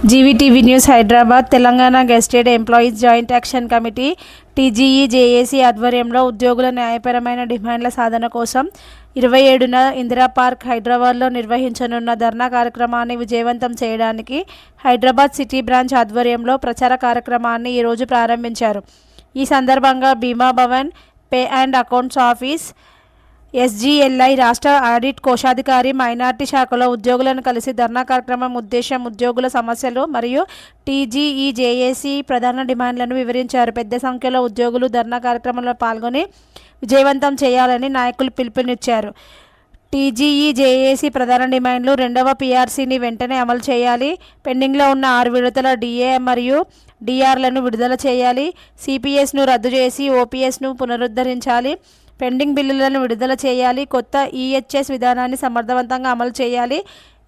జీవీటీవీ news Hyderabad. Telangana gazetted employees joint action committee TGEJAC ఆధ్వర్యంలో ఉద్యోగుల న్యాయపరమైన డిమాండ్ల సాధన కోసం 27న ఇందిరా పార్క్ హైదరాబాద్లో నిర్వహించనున్న ధర్నా కార్యక్రమాన్ని విజయవంతం చేయడానికి హైదరాబాద్ సిటీ బ్రాంచ్ ఆధ్వర్యంలో ప్రచార కార్యక్రమాన్ని ఈరోజు ప్రారంభించారు. ఈ సందర్భంగా Bima Bhavan, pay and accounts office, SGLI రాష్ట్ర ఆడిట్ కోశాధికారి, మైనార్టీ శాఖలో ఉద్యోగులను కలిసి ధర్నా కార్యక్రమం ఉద్దేశం, ఉద్యోగుల సమస్యలు మరియు టీజీఈజేఏసీ ప్రధాన డిమాండ్లను వివరించారు. పెద్ద సంఖ్యలో ఉద్యోగులు ధర్నా కార్యక్రమంలో పాల్గొని విజయవంతం చేయాలని నాయకులు పిలుపునిచ్చారు. టీజీఈజేఏసీ ప్రధాన డిమాండ్లు: 2వ పీఆర్సీని వెంటనే అమలు చేయాలి, పెండింగ్లో ఉన్న 6 విడతల డిఏ మరియు డిఆర్లను విడుదల చేయాలి, సిపిఎస్ను రద్దు చేసి ఓపీఎస్ను పునరుద్ధరించాలి, పెండింగ్ బిల్లులను విడుదల చేయాలి, కొత్త ఈహెచ్ఎస్ విధానాన్ని సమర్థవంతంగా అమలు చేయాలి,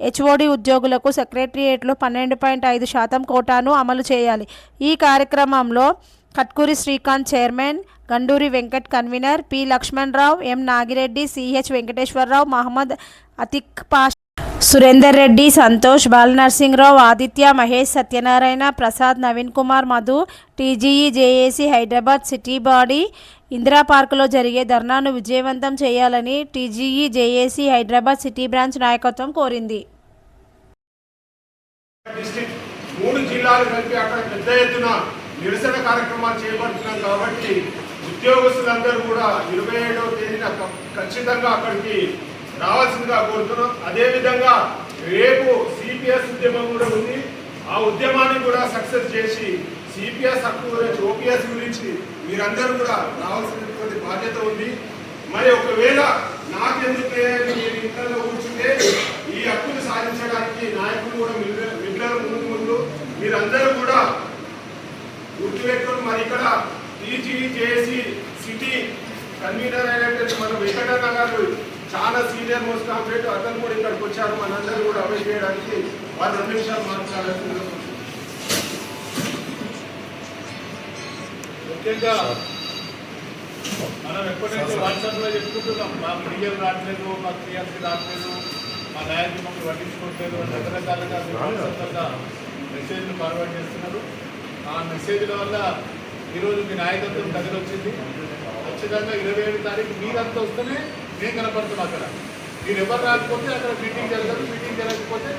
హెచ్ఓడి ఉద్యోగులకు సెక్రటరియేట్లో 12.5% కోటాను అమలు చేయాలి. ఈ కార్యక్రమంలో Katkuri Srikanth chairman, Ganduri Venkat convener, P Lakshman Rao, M Nagireddy, CH Venkateswararao, Mohammed Athiq Pasha, Surender Reddy, Santosh, Balanarsingrao, Aditya, Mahesh, Satyanarayana, Prasad, Naveen Kumar, Madhu, TGEJAC Hyderabad city body Indira పార్కులో జరిగే ధర్నాను విజయవంతం చేయాలని టీజీఈజేఏసీ హైదరాబాద్ సిటీ బ్రాంచ్ నాయకత్వం కోరింది. 3 జిల్లాలు కలిపి అక్కడ పెద్ద ఎత్తున నిరసన కార్యక్రమాలు చేపడుతున్నాం కాబట్టి ఉద్యోగస్తులందరూ కూడా 27వ తేదీన ఖచ్చితంగా అక్కడికి రావాల్సిందిగా కోరుతున్నాం. అదేవిధంగా రేపు సిపిఎస్ ఉద్యమం కూడా ఉంది. ఆ ఉద్యమాన్ని కూడా సక్సెస్ చేసి సిపిఎస్ హక్కు గురించి, ఓపీఎస్ గురించి మీరందరూ కూడా రావాల్సినటువంటి బాధ్యత ఉంది. మరి ఒకవేళ నాకెందుకు మీరు ఇంట్లో కూర్చుంటే ఈ హక్కును సాధించడానికి నాయకులు కూడా మిగిలిన ముందు మీరందరూ కూడా గుర్తుపెట్టుకుని, మరి ఇక్కడ టీజీఈజేఏసీ సిటీ కన్వీనర్ అయినటువంటి మన వెంకటన్న గారు చాలా సీనియర్ మోస్ట్ కాంపిటేట్, అతను కూడా ఇక్కడికి వచ్చారు. మనందరూ కూడా అమలు చేయడానికి వారు 2 నిమిషాలు మాట్లాడాల్సింది. ముఖ్యంగా మనం ఎప్పటి నుంచి వాట్సాప్లో చెప్పుకుంటున్నాం, మాకు డిఎల్ రావట్లేదు, మాకు టీఆర్సీ రావట్లేదు, మా నాయకులు మమ్మల్ని పట్టించుకోవట్లేదు అని రకరకాలుగా మెసేజ్లు ఫార్వర్డ్ చేస్తున్నారు. ఆ మెసేజ్ల వల్ల ఈరోజు మీ నాయకత్వం దగ్గర వచ్చింది. ఖచ్చితంగా 27వ తారీఖు మీరంతా వస్తేనే మేము కనపడుతున్నాం. అక్కడ మీరు ఎవరు రాకపోతే అక్కడ మీటింగ్ జరగదు. మీటింగ్ జరగకపోతే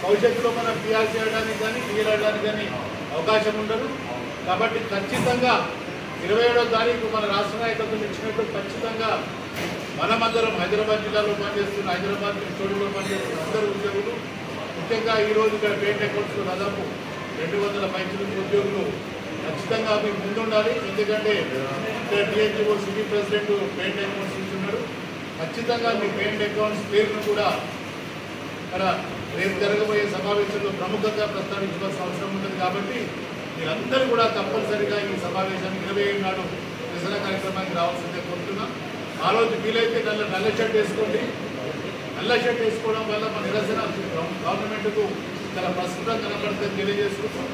భవిష్యత్తులో మనం పీఆర్సీ చేయడానికి కానీ డిఎల్ చేయడానికి కానీ అవకాశం ఉండదు. కాబట్టి ఖచ్చితంగా 27వ తారీఖు మన రాష్ట్ర నాయకత్వం ఇచ్చినట్టు ఖచ్చితంగా మనమందరం హైదరాబాద్ జిల్లాలో పనిచేస్తున్న, హైదరాబాద్ స్టూడియోలో పనిచేస్తున్న అందరూ ఉద్యోగులు, ముఖ్యంగా ఈరోజు ఇక్కడ పెయింట్ అకౌంట్స్లో దాదాపు 200 పైచులు ఉద్యోగులు ఖచ్చితంగా మీకు ముందుండాలి. ఎందుకంటే ఇక్కడ డిఎన్జిఓ సిటీ ప్రెసిడెంట్ పెయింట్ అకౌంట్స్ ఇస్తున్నారు. ఖచ్చితంగా మీ పెయింట్ అకౌంట్స్ పేరును కూడా ఇక్కడ రేపు జరగబోయే సమావేశంలో ప్రముఖంగా ప్రస్తావించవలసిన అవసరం ఉంటుంది. కాబట్టి మీరందరూ కూడా తప్పనిసరిగా ఈ సమావేశానికి 27 నాడు నిరసన కార్యక్రమానికి రావాల్సిందే కోరుతున్నాం. ఆ రోజు వీలైతే నల్ల షర్ట్ వేసుకోండి. నల్ల షర్ట్ వేసుకోవడం వల్ల మన నిరసన గవర్నమెంట్కు చాలా ప్రస్తుతం కనబడుతుంది తెలియజేసుకుంటాం.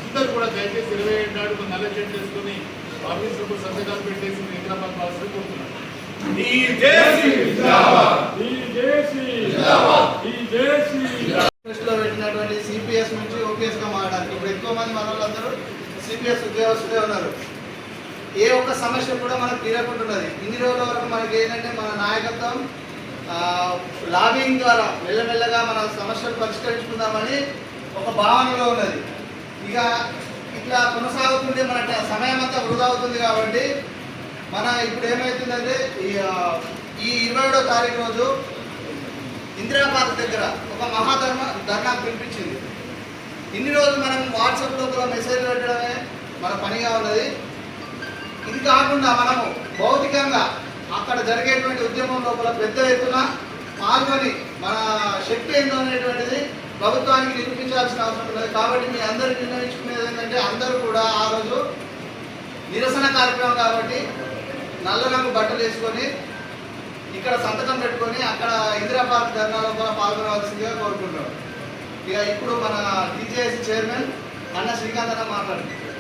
అందరూ కూడా దయచేసి 27 నాడు మన నల్ల షర్ట్ వేసుకొని ఆఫీసులకు సంతకాలు పెట్టేసి హైదరాబాద్ రావాల్సింది కోరుతున్నాం. పెట్టినటువంటి సిపిఎస్ నుంచి ఓపీఎస్గా మారడానికి ఇప్పుడు ఎక్కువ మంది మన వాళ్ళందరూ సిపిఎస్ ఉద్యోగస్తులే ఉన్నారు. ఏ ఒక్క సమస్య కూడా మనకు తీరకుంటున్నది. ఇన్ని రోజుల వరకు మనకి ఏంటంటే మన నాయకత్వం లాబింగ్ ద్వారా మెల్లమెల్లగా మన సమస్యలు పరిష్కరించుకుందామని ఒక భావనలో ఉన్నది. ఇక ఇట్లా కొనసాగుతుంటే మన సమయం అంతా వృధా అవుతుంది. కాబట్టి మన ఇప్పుడు ఏమవుతుందంటే ఈ 27వ తారీఖు రోజు ఇందిరా పార్క్ దగ్గర ఒక ధర్నా పిలిపించింది. ఇన్ని రోజులు మనం వాట్సాప్ లోపల మెసేజ్ పెట్టడమే మన పనిగా ఉన్నది. ఇది కాకుండా మనము భౌతికంగా అక్కడ జరిగేటువంటి ఉద్యమం లోపల పెద్ద ఎత్తున పాల్గొని మన శక్తి ఏందో అనేటువంటిది ప్రభుత్వానికి నిరూపించాల్సిన అవసరం ఉన్నది. కాబట్టి మీ అందరూ నిర్ణయించుకునేది ఏంటంటే అందరూ కూడా ఆ రోజు నిరసన కార్యక్రమం కాబట్టి నల్ల రంగు బట్టలు వేసుకొని ఇక్కడ సంతకం పెట్టుకొని అక్కడ ఇందిరా పార్క్ ధర్నాలో కూడా పాల్గొనవలసిందిగా కోరుకుంటున్నాం. ఇక ఇప్పుడు మన టీజేఏసీ చైర్మన్ అన్న శ్రీకాంత్ అన్న మాట్లాడుతున్నారు.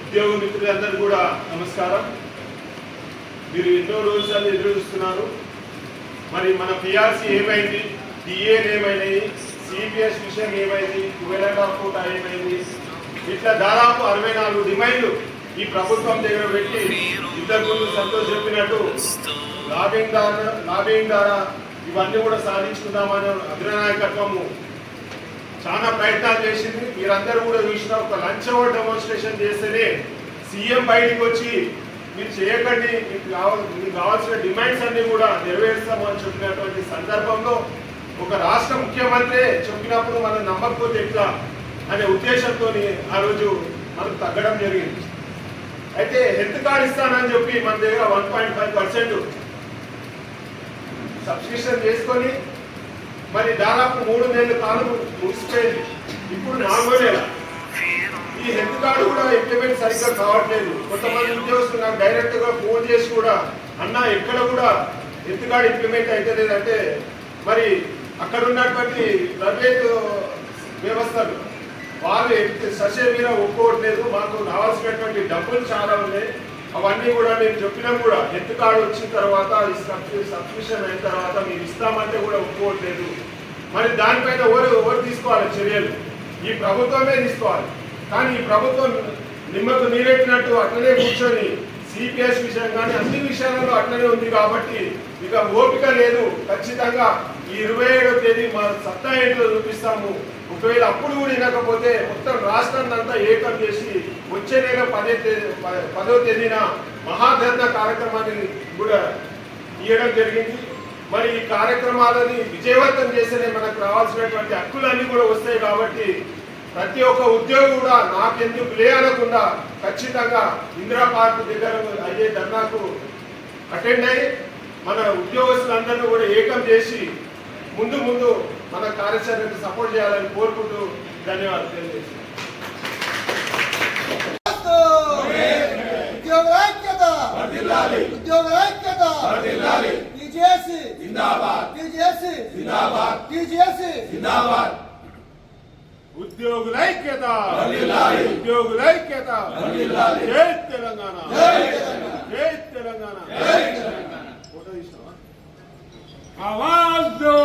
ఉద్యోగ మిత్రులందరూ కూడా నమస్కారం. మీరు ఎన్నో రోజులు ఎదురు చూస్తున్నారు. మరి మన పిఆర్సీ ఏమైంది, డిఏలు ఏమైనాయి, సిపిఎస్ విషయం ఏమైంది, 12.5 కోట ఏమైంది, ఇట్లా దాదాపు 64 డిమాండ్లు ఈ ప్రభుత్వం దగ్గర పెట్టి ఇంతకుముందు సంతోష్ చెప్పినట్టు లాబింగ్ ద్వారా ఇవన్నీ కూడా సాధించుకుందామని అగ్రనాయకత్వము చాలా ప్రయత్నాలు చేసింది. మీరందరూ కూడా చూసిన ఒక లంచ్ అవర్ డెమోన్స్ట్రేషన్ చేస్తేనే సీఎం బయటికి వచ్చి మీరు చేయకండి, మీకు కావాల్సిన డిమాండ్స్ అన్ని కూడా నెరవేరుస్తామని చెప్పినటువంటి సందర్భంలో ఒక రాష్ట్ర ముఖ్యమంత్రి చెప్పినప్పుడు మనం నమ్మకపోతే ఎట్లా అనే ఉద్దేశంతో ఆ రోజు మనకు తగ్గడం జరిగింది. అయితే హెల్త్ కార్డు ఇస్తానని చెప్పి మన దగ్గర 1.5% సబ్స్క్రిప్షన్ చేసుకొని మరి దాదాపు 3 నెలల కాలం ముగిసిపోయింది. ఇప్పుడు 4వ నెల. ఈ హెల్త్ కార్డు కూడా ఇంప్లిమెంట్ సరిగ్గా కావట్లేదు. కొంతమంది ఉద్యోగస్తులు నాకు డైరెక్ట్ గా ఫోన్ చేసి కూడా అన్న ఎక్కడ కూడా హెల్త్ కార్డు ఇంప్లిమెంట్ అయితే లేదంటే మరి అక్కడ ఉన్నటువంటి ప్రైవేట్ వ్యవస్థలు వాళ్ళు ససే మీద ఒప్పుకోవట్లేదు, మాకు రావాల్సినటువంటి డబ్బులు చాలా ఉన్నాయి, అవన్నీ కూడా నేను చెప్పినా కూడా హెల్త్ కార్డు వచ్చిన తర్వాత సబ్స్క్రిప్షన్ అయిన తర్వాత మీరు ఇస్తామంటే కూడా ఒప్పుకోవట్లేదు. మరి దానిపైన ఎవరు తీసుకోవాలి చర్యలు? ఈ ప్రభుత్వమే తీసుకోవాలి. కానీ ఈ ప్రభుత్వం నిమ్మకు నీరెట్టినట్టు అట్లనే కూర్చొని సిపిఎస్ విషయం కానీ అన్ని విషయాలలో అట్లనే ఉంది. కాబట్టి ఇక ఓపిక లేదు. ఖచ్చితంగా ఈ 27వ తేదీ మా సత్తా ఏంటో చూపిస్తాము. ఒకవేళ అప్పుడు కూడా వినకపోతే మొత్తం రాష్ట్రాన్ని అంతా ఏకం చేసి వచ్చే నెల 10వ తేదీన మహాధర్నా కార్యక్రమాన్ని కూడా ఇవ్వడం జరిగింది. మరి ఈ కార్యక్రమాలని విజయవంతం చేస్తేనే మనకు రావాల్సినటువంటి హక్కులన్నీ కూడా వస్తాయి. కాబట్టి ప్రతి ఒక్క ఉద్యోగి కూడా నాకెందుకు లేనకుండా ఖచ్చితంగా ఇందిరా పార్క్ దగ్గర అయ్యే ధర్నాకు అటెండ్ అయ్యి మన ఉద్యోగస్తులందరినీ కూడా ఏకం చేసి ముందు మన కార్యాచరణకు సపోర్ట్ చేయాలని కోరుకుంటూ ధన్యవాదాలు తెలియజేస్తున్నాను. ఉద్యోగుల ఐక్యత, ఉద్యోగుల ఐక్యత, జై తెలంగాణ, జై తెలంగాణ. ఫోటో తీసినావా? आवाज दो,